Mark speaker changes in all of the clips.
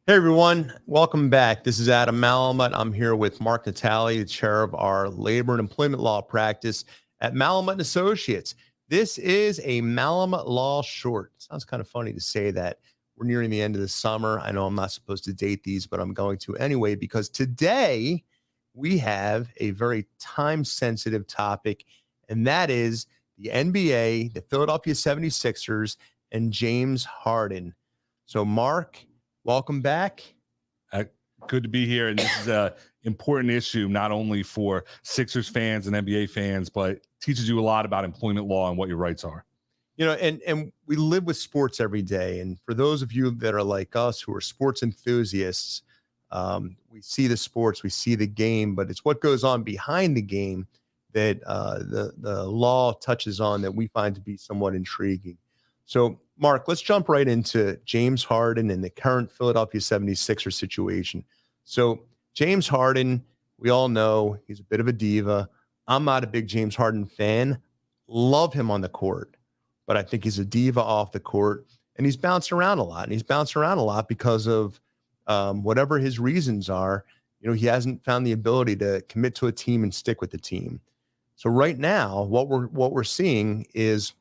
Speaker 1: Hey everyone, welcome back. This is Adam Malamut. I'm here with Mark Natali, the chair of our labor and employment law practice at Malamut and Associates. This is a Malamut Law Short. Sounds kind of funny to say that. We're nearing the end of the summer. I know I'm not supposed to date these, but I'm going to anyway, because today we have a very time-sensitive topic, and that is the NBA, the Philadelphia 76ers, and James Harden. So Mark, welcome back.
Speaker 2: Good to be here. And this is an important issue, not only for Sixers fans and NBA fans, but teaches you a lot about employment law and what your rights are.
Speaker 1: You know, and we live with sports every day. And for those of you that are like us who are sports enthusiasts, we see the sports, we see the game, but it's what goes on behind the game that the law touches on that we find to be somewhat intriguing. So, Mark, let's jump right into James Harden and the current Philadelphia 76ers situation. So, James Harden, we all know he's a bit of a diva. I'm not a big James Harden fan. Love him on the court, but I think he's a diva off the court, and he's bounced around a lot. And he's bounced around a lot because of whatever his reasons are. You know, he hasn't found the ability to commit to a team and stick with the team. So right now, what we're seeing is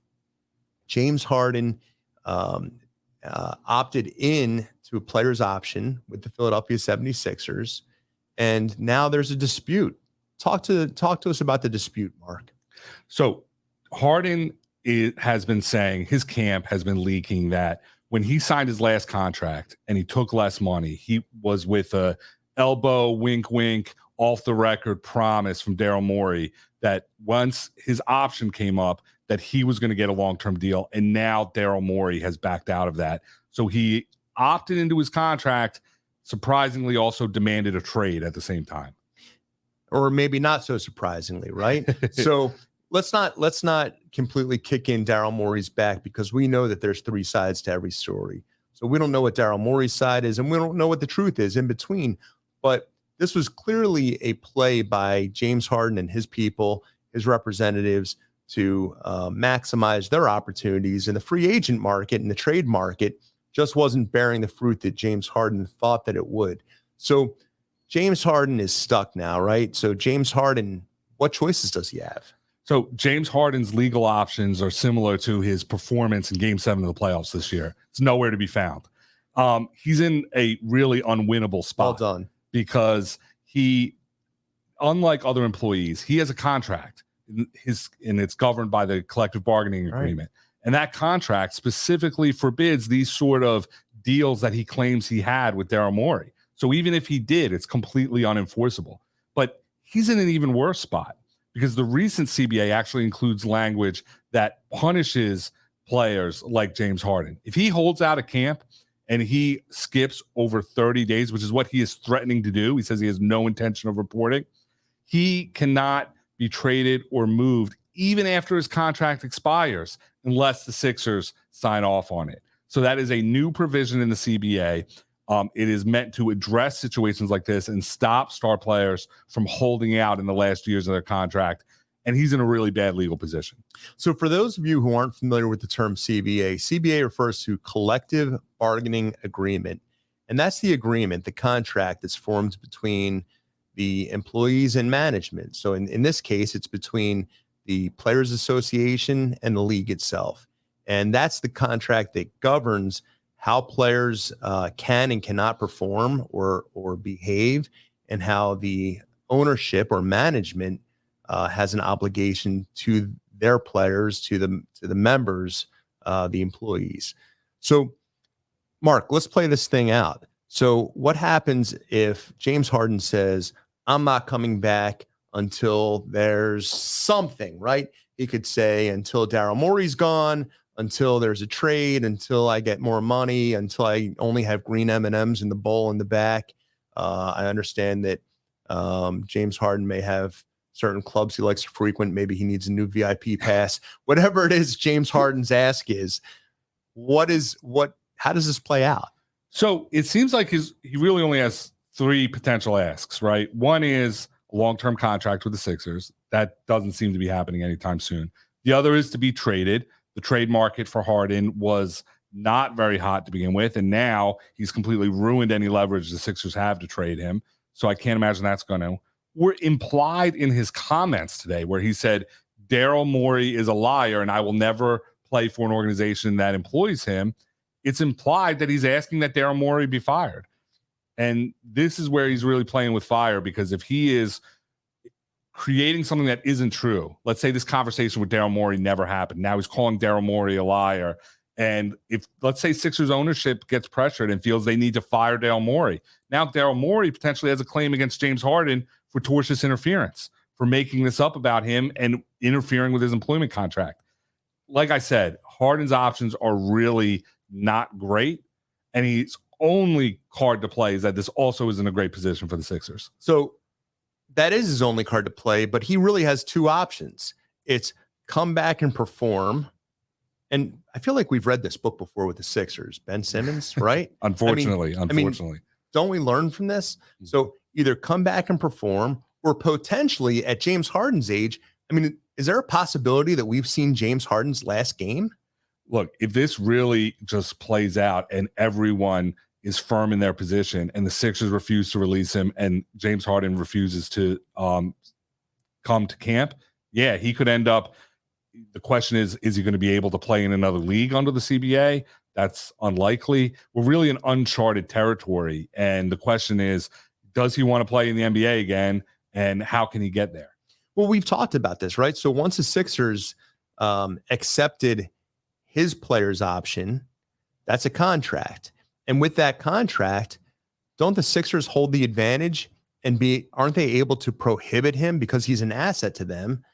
Speaker 1: James Harden opted in to a player's option with the Philadelphia 76ers, and now there's a dispute. Talk to us about the dispute, Mark.
Speaker 2: So Harden has been saying, his camp has been leaking that when he signed his last contract and he took less money, he was with a elbow, wink, wink, off the record promise from Daryl Morey that once his option came up, that he was going to get a long-term deal. And now Daryl Morey has backed out of that. So he opted into his contract, surprisingly also demanded a trade at the same time.
Speaker 1: Or maybe not so surprisingly, right? So let's not completely kick in Daryl Morey's back, because we know that there's three sides to every story. So we don't know what Daryl Morey's side is, and we don't know what the truth is in between. But this was clearly a play by James Harden and his people, his representatives, to maximize their opportunities. And the free agent market and the trade market just wasn't bearing the fruit that James Harden thought that it would. So James Harden is stuck now, right? So James Harden, what choices does he have?
Speaker 2: So James Harden's legal options are similar to his performance in Game 7 of the playoffs this year. It's nowhere to be found. He's in a really unwinnable spot.
Speaker 1: Well done.
Speaker 2: Because he, unlike other employees, he has a contract. And it's governed by the collective bargaining agreement. Right. And that contract specifically forbids these sort of deals that he claims he had with Daryl Morey. So even if he did, it's completely unenforceable. But he's in an even worse spot, because the recent CBA actually includes language that punishes players like James Harden. If he holds out a camp and he skips over 30 days, which is what he is threatening to do, he says he has no intention of reporting, he cannot be traded or moved even after his contract expires unless the Sixers sign off on it. So that is a new provision in the CBA. It is meant to address situations like this and stop star players from holding out in the last years of their contract. And he's in a really bad legal position.
Speaker 1: So for those of you who aren't familiar with the term CBA refers to collective bargaining agreement. And that's the agreement, the contract that's formed between the employees and management. So in this case, it's between the Players Association and the league itself. And that's the contract that governs how players can and cannot perform or behave, and how the ownership or management has an obligation to their players, to the members, the employees. So, Mark, let's play this thing out. So what happens if James Harden says, I'm not coming back until there's something, right? He could say until Daryl Morey's gone, until there's a trade, until I get more money, until I only have green M&Ms in the bowl in the back. I understand that James Harden may have certain clubs he likes to frequent. Maybe he needs a new VIP pass. Whatever it is James Harden's ask is, how does this play out?
Speaker 2: So it seems like he really only has three potential asks, right? One is a long-term contract with the Sixers. That doesn't seem to be happening anytime soon. The other is to be traded. The trade market for Harden was not very hot to begin with, and now he's completely ruined any leverage the Sixers have to trade him. So I can't imagine that's going to. We're implied in his comments today where he said Daryl Morey is a liar and I will never play for an organization that employs him. It's implied that he's asking that Daryl Morey be fired. And this is where he's really playing with fire, because if he is creating something that isn't true, let's say this conversation with Daryl Morey never happened. Now he's calling Daryl Morey a liar. And if, let's say, Sixers ownership gets pressured and feels they need to fire Daryl Morey, now Daryl Morey potentially has a claim against James Harden for tortious interference, for making this up about him and interfering with his employment contract. Like I said, Harden's options are really not great, and his only card to play is that this also isn't a great position for the Sixers.
Speaker 1: So that is his only card to play, but he really has two options. It's come back and perform. And I feel like we've read this book before with the Sixers, Ben Simmons, right?
Speaker 2: Unfortunately.
Speaker 1: Don't we learn from this? So either come back and perform, or potentially at James Harden's age, I mean, is there a possibility that we've seen James Harden's last game?
Speaker 2: Look, if this really just plays out and everyone is firm in their position and the Sixers refuse to release him and James Harden refuses to come to camp, yeah, he could end up. The question is he going to be able to play in another league under the CBA? That's unlikely. We're really in uncharted territory. And the question is, does he want to play in the NBA again? And how can he get there?
Speaker 1: Well, we've talked about this, right? So once the Sixers accepted his player's option, that's a contract. And with that contract, don't the Sixers hold the advantage and aren't they able to prohibit him, because he's an asset to them?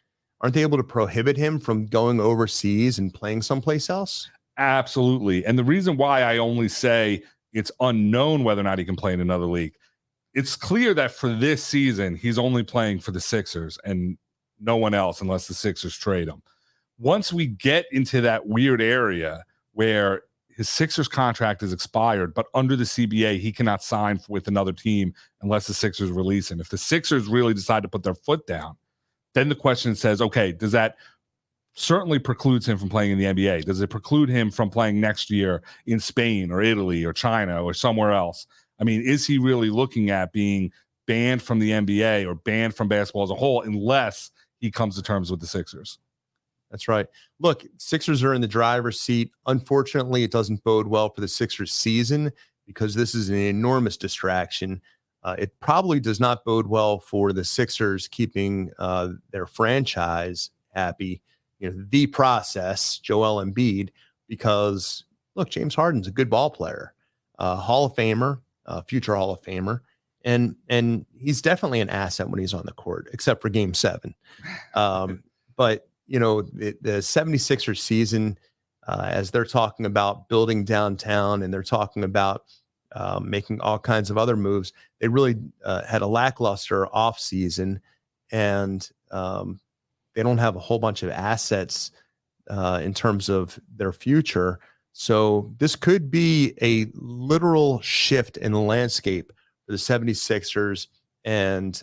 Speaker 1: Aren't they able to prohibit him from going overseas and playing someplace else?
Speaker 2: Absolutely. And the reason why I only say it's unknown whether or not he can play in another league, it's clear that for this season, he's only playing for the Sixers and no one else unless the Sixers trade him. Once we get into that weird area where his Sixers contract is expired, but under the CBA, he cannot sign with another team unless the Sixers release him. If the Sixers really decide to put their foot down, then the question says, okay, does that certainly precludes him from playing in the NBA? Does it preclude him from playing next year in Spain or Italy or China or somewhere else? I mean, is he really looking at being banned from the NBA or banned from basketball as a whole unless he comes to terms with the Sixers?
Speaker 1: That's right. Look, Sixers are in the driver's seat. Unfortunately, it doesn't bode well for the Sixers season because this is an enormous distraction. It probably does not bode well for the Sixers keeping their franchise happy. You know, the process, Joel Embiid, because look, James Harden's a good ball player, Hall of Famer, future Hall of Famer, and he's definitely an asset when he's on the court, except for Game 7. But you know, the 76ers season, as they're talking about building downtown and they're talking about making all kinds of other moves, they really had a lackluster offseason, and they don't have a whole bunch of assets in terms of their future. So this could be a literal shift in the landscape for the 76ers and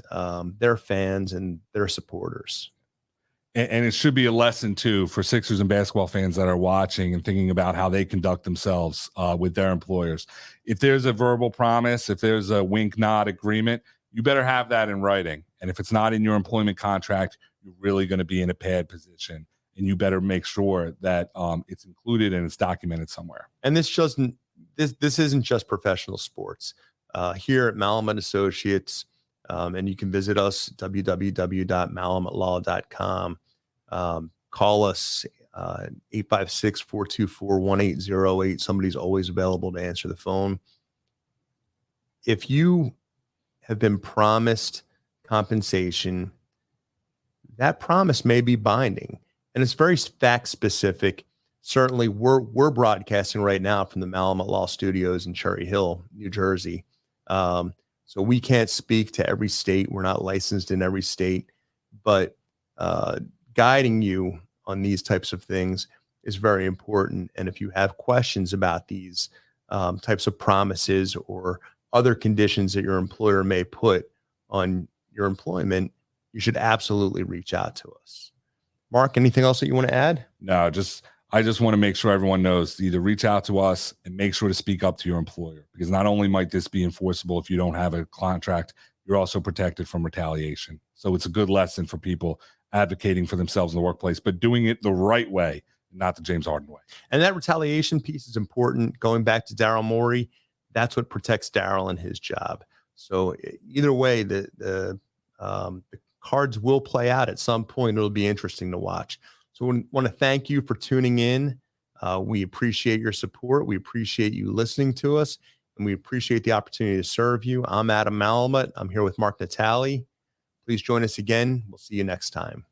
Speaker 1: their fans and their supporters.
Speaker 2: And it should be a lesson, too, for Sixers and basketball fans that are watching and thinking about how they conduct themselves with their employers. If there's a verbal promise, if there's a wink, nod agreement, you better have that in writing. And if it's not in your employment contract, you're really going to be in a bad position. And you better make sure that it's included and it's documented somewhere. And
Speaker 1: this isn't just professional sports. Here at Malamutt Associates, and you can visit us, www.malamuttlaw.com. Call us 856-424-1808. Somebody's always available to answer the phone. If you have been promised compensation, that promise may be binding, and it's very fact specific. Certainly, we're broadcasting right now from the Malamutt Law Studios in Cherry Hill, New Jersey. So we can't speak to every state. We're not licensed in every state, but guiding you on these types of things is very important. And if you have questions about these types of promises or other conditions that your employer may put on your employment, you should absolutely reach out to us. Mark, anything else that you want to add?
Speaker 2: No, just I just want to make sure everyone knows to either reach out to us and make sure to speak up to your employer, because not only might this be enforceable if you don't have a contract, you're also protected from retaliation. So it's a good lesson for people advocating for themselves in the workplace, but doing it the right way, not the James Harden way.
Speaker 1: And that retaliation piece is important. Going back to Daryl Morey, that's what protects Daryl and his job. So either way, the cards will play out at some point. It'll be interesting to watch. So I want to thank you for tuning in. We appreciate your support. We appreciate you listening to us, and we appreciate the opportunity to serve you. I'm Adam Malamut. I'm here with Mark Natali. Please join us again. We'll see you next time.